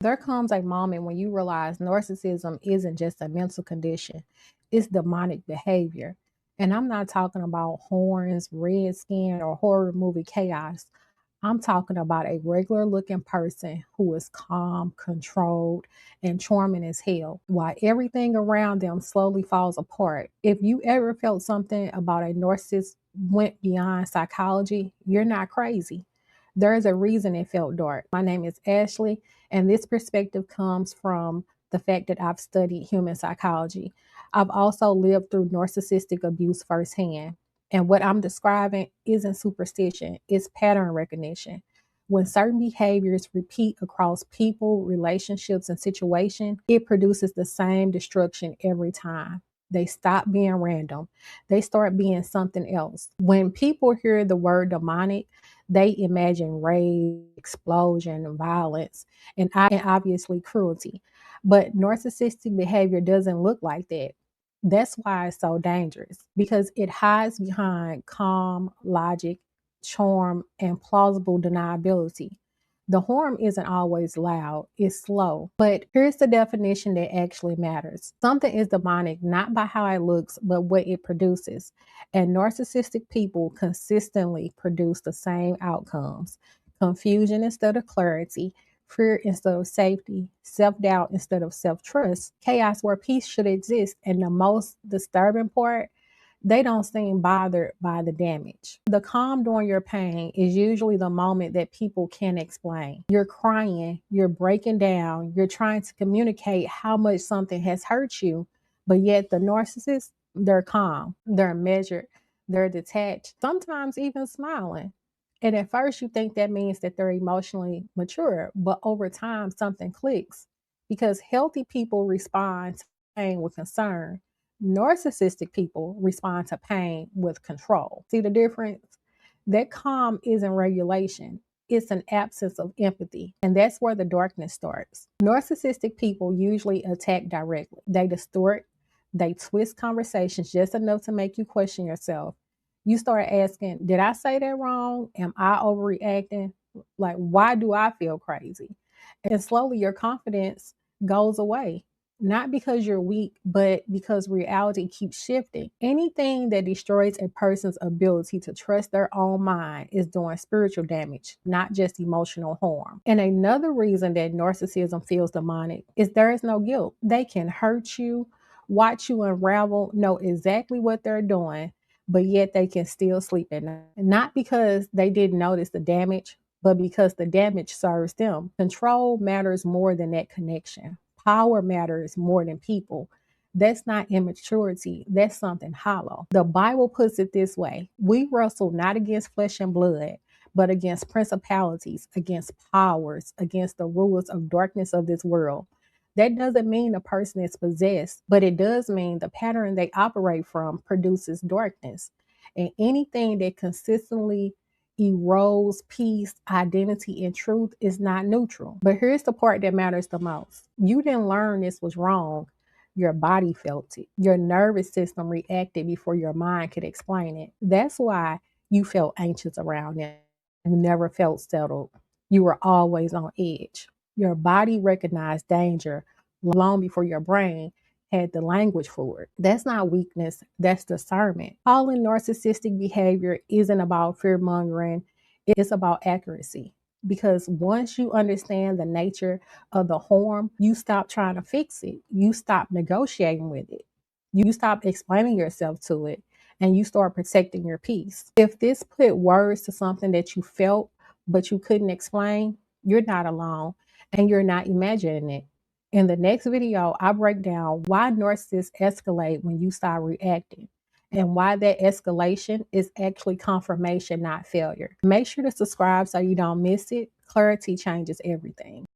There comes a moment when you realize narcissism isn't just a mental condition, it's demonic behavior. And I'm not talking about horns, red skin, or horror movie chaos. I'm talking about a regular looking person who is calm, controlled, and charming as hell, while everything around them slowly falls apart. If you ever felt something about a narcissist went beyond psychology, you're not crazy. There is a reason it felt dark. My name is Ashley, and this perspective comes from the fact that I've studied human psychology. I've also lived through narcissistic abuse firsthand. And what I'm describing isn't superstition, it's pattern recognition. When certain behaviors repeat across people, relationships, and situations, it produces the same destruction every time. They stop being random. They start being something else. When people hear the word demonic, they imagine rage, explosion, violence, and obviously cruelty. But narcissistic behavior doesn't look like that. That's why it's so dangerous, because it hides behind calm, logic, charm, and plausible deniability. The harm isn't always loud, it's slow. But here's the definition that actually matters. Something is demonic not by how it looks, but what it produces. And narcissistic people consistently produce the same outcomes: confusion instead of clarity, fear instead of safety, self doubt instead of self trust, chaos where peace should exist. And the most disturbing part, they don't seem bothered by the damage. The calm during your pain is usually the moment that people can't explain. You're crying, you're breaking down, you're trying to communicate how much something has hurt you, but yet the narcissist, they're calm, they're measured, they're detached, sometimes even smiling. And at first, you think that means that they're emotionally mature, but over time, something clicks, because healthy people respond to pain with concern. Narcissistic people respond to pain with control. See the difference? That calm isn't regulation, it's an absence of empathy. And that's where the darkness starts. Narcissistic people usually attack directly. They distort, they twist conversations just enough to make you question yourself. You start asking, did I say that wrong? Am I overreacting? Like, why do I feel crazy? And slowly your confidence goes away. Not because you're weak, but because reality keeps shifting. Anything that destroys a person's ability to trust their own mind is doing spiritual damage, not just emotional harm. And another reason that narcissism feels demonic is there is no guilt. They can hurt you, watch you unravel, know exactly what they're doing, but yet they can still sleep at night. Not because they didn't notice the damage, but because the damage serves them. Control matters more than that connection. Power matters more than people. That's not immaturity, that's something hollow. The Bible puts it this way: we wrestle not against flesh and blood, but against principalities, against powers, against the rulers of darkness of this world. That doesn't mean a person is possessed, but it does mean the pattern they operate from produces darkness. And anything that consistently erodes peace, identity, and truth is not neutral. But here's the part that matters the most. You didn't learn this was wrong. Your body felt it. Your nervous system reacted before your mind could explain it. That's why you felt anxious around them. You never felt settled. You were always on edge. Your body recognized danger long before your brain had the language for it. That's not weakness, that's discernment. Calling narcissistic behavior isn't about fear mongering, it's about accuracy. Because once you understand the nature of the harm, you stop trying to fix it. You stop negotiating with it. You stop explaining yourself to it, and you start protecting your peace. If this put words to something that you felt but you couldn't explain, you're not alone and you're not imagining it. In the next video, I break down why narcissists escalate when you start reacting, and why that escalation is actually confirmation, not failure. Make sure to subscribe so you don't miss it. Clarity changes everything.